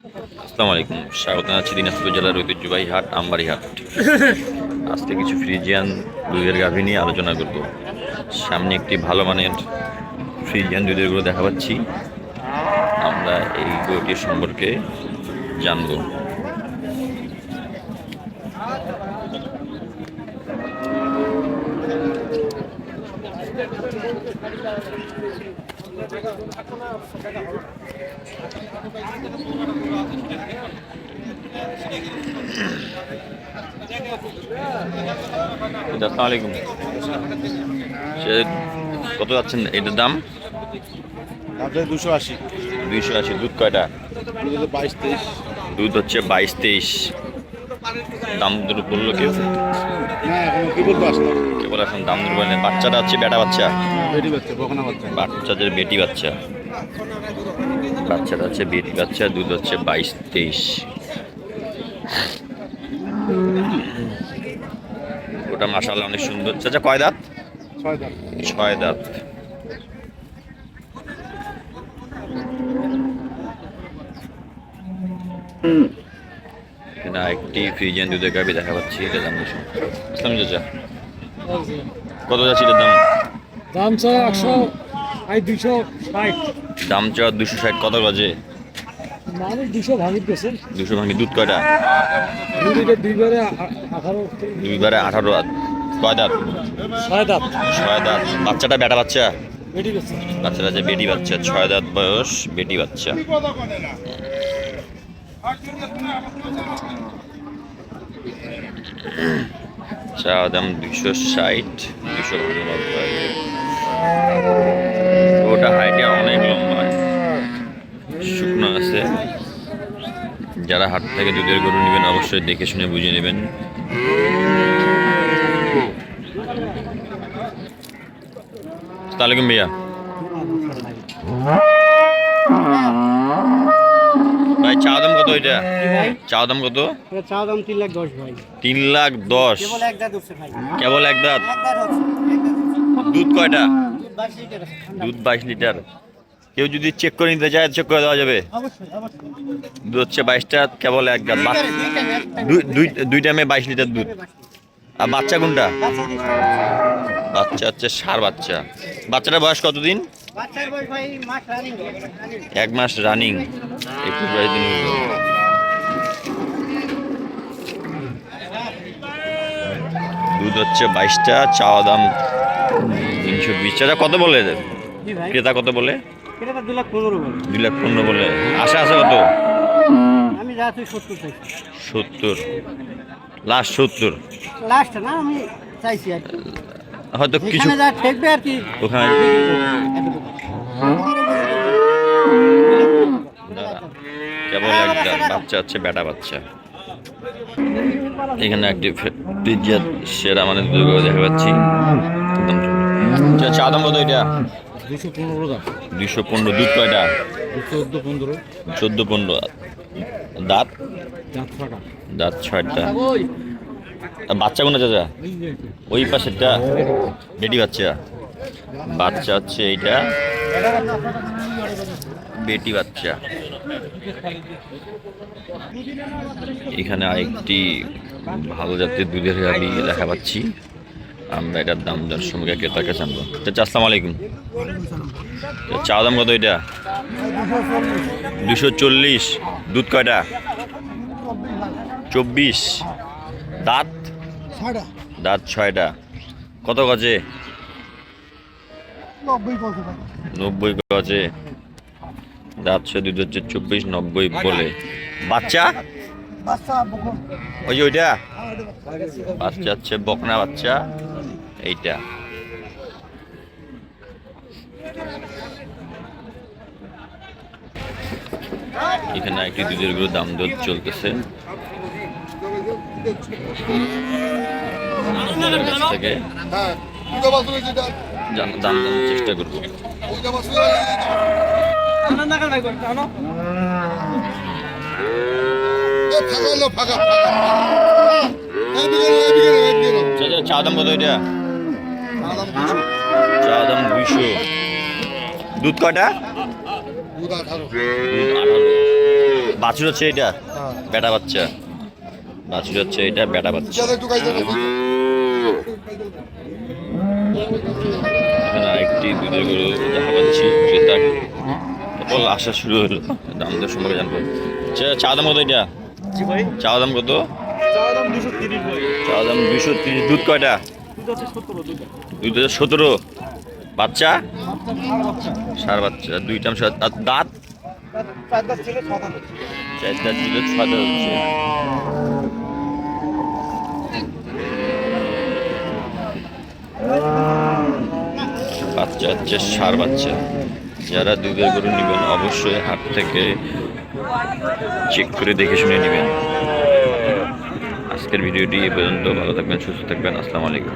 আসসালামু আলাইকুম, স্বাগত জানাচ্ছি দিনাজপুর জেলার ঐতিহ্যবাহী হাট আমবাড়ি হাট। আজকে কিছু ফ্রিজিয়ান দুধের গাভী নিয়ে আলোচনা করব। সামনে একটি ভালো মানের ফ্রিজিয়ান দুধের গরু দেখা পাচ্ছি। আমরা এই গরুটির সম্পর্কে জানব। আসসালামু আলাইকুম। সে কত যাচ্ছেন এটার দাম? 280। 280। দুধ কয়টা? 22-23। দুধ হচ্ছে 22-23। দাম দর বললো কেউ? না, এখন কি বলবো আসলে? কেবল এখন দাম দর বলেন। বাচ্চাটা হচ্ছে বেটা বাচ্চা, বেটি বাচ্চা, বকনা বাচ্চা। বাচ্চাদের বেটি বাচ্চা। বাচ্চাটা হচ্ছে বেটি বাচ্চা, দুধ হচ্ছে 22-23। ওটা মাশাআল্লাহ অনেক সুন্দর। চাচা কয় দাঁত? 6 দাঁত। 6 দাঁত। এখানে একটি ফ্রিজিয়ান দুধের গাভী দেখা পাচ্ছি। এটা দাম বেশি। আসসালাম চাচা, কত যাচ্ছে এটার দাম? দাম চা 100, আই 260। দাম চাওয়া 260। কত বাজে? মানুষ 200 ভাঙি দিতেছে। 200 ভাঙি। দুধ কয়টা? দুইবারে 18। দুইবারে 18 দাঁত। কয় দাঁত? 6 দাঁত। 6 দাঁত। বাচ্চাটা বেটা বাচ্চা? বেটি বাচ্চা। বাচ্চাটা যে বেটি বাচ্চা, 6 দাঁত বয়স, বেটি বাচ্চা। চা দাম 260, 290। ওটা হাইটে অনেক লম্বা, শুকনো আছে। যারা হাট থেকে দুধের গরু নেবেন অবশ্যই দেখে শুনে বুঝে নেবেন। আসসালামু ভাইয়া। ভাই চা দাম কত এটা? চা দাম কত? চা দাম 3,10,000 ভাই। 3,10,000। কেবল এক দাঁত উঠছে ভাই। কেবল এক দাঁত। দুধ কয়টা? দুধ 22 লিটার। কেউ যদি চেক করে নিতে চায় চেক করে দেওয়া যাবে? অবশ্যই অবশ্যই। দুধ হচ্ছে 22টা, কেবল এক দাঁত। দুই টাইমে 22 লিটার দুধ। আর বাচ্চা কোনটা? বাচ্চা হচ্ছে ষাঁড় বাচ্চা। বাচ্চাটার বয়স কতদিন? বাচ্চার বয়স ভাই মাস রানিং। 1 মাস রানিং। 21 দিন হলো। দুধ হচ্ছে 22টা, চাওয়া দাম 320। চাচা কত বলে? ক্রেতা কত বলে? এটা 2,15,000 বলে। 2,15,000 বলে। আশা আছে কত? আমি যা তুই 70 চাইছি। 70। লাস্ট 70। লাস্ট না, আমি চাইছি আর কি। হয়তো কিছু এখানে যা ঠেকবে আর কি। ওখানে কেবল এক দাঁত। বাচ্চা হচ্ছে বেটা বাচ্চা। এখানে একটি ফ্রিজিয়ান সেরা মানে দুধ দেখা পাচ্ছি। চা দাম কত এটা? 215 দাম। 215। দুধ কয়টা? 14-15। 14-15 দাঁত। দাঁত ফাটা। দাঁত 6টা। বাচ্চা কোনটা চাচা? ওই পাশেরটা বেটি বাচ্চা। বাচ্চা হচ্ছে এইটা বেটি বাচ্চা। এখানে আরেকটি ভালো জাতের দুধের গাভী দেখা পাচ্ছি। আমরা এটার দাম দর সঙ্গে ক্রেতাকে জানবো। চাচা আসসালামু আলাইকুম। চা দাম কত এটা? 240। দুধ কয়টা? 24। দাঁত? দাঁত 6টা। কত গজে? 90 গজে। দাঁত 6, দুধ হচ্ছে 24-90 বলে। বাচ্চা? ওই যে ওইটা বাচ্চা হচ্ছে বকনা বাচ্চা। এইটা এখানে একটি দুধের গরুর দাম দর চলতেছে। কাছ থেকে দাম জানার চেষ্টা করবো। চা দাম কত এটা? চা দাম 200। দুধ কয়টা? দুধ 18। দুধ 18। বাছুর হচ্ছে এটা বেটা বাচ্চা, বাছুর হচ্ছে এটা বেটা বাচ্চা। এখানে আরেকটি দুধের গরু দেখা পাচ্ছি, ক্রেতা কেবল আসা শুরু হলো, দাম দর সম্পর্কে জানবো। চা দাম কত এটা? জি ভাই, চা দাম কত? চাওয়া দাম 230 ভাই। চা দাম 230। দুধ কয়টা? দুধ আছে 17 দুধ। দুধ হচ্ছে 17। বাচ্চা বাচ্চা সার বাচ্চা, দুইটা আর দাঁত চার দাঁত ছিল 6 দাঁত। 4 দাঁত ছিল 6 দাঁত হচ্ছে। বাচ্চা হচ্ছে সার বাচ্চা। যারা দুধের গরু নেবেন অবশ্যই হাট থেকে চেক করে দেখে শুনে নেবেন। আজকের ভিডিওটি এ পর্যন্ত। ভালো থাকবেন, সুস্থ থাকবেন। আসসালামু আলাইকুম।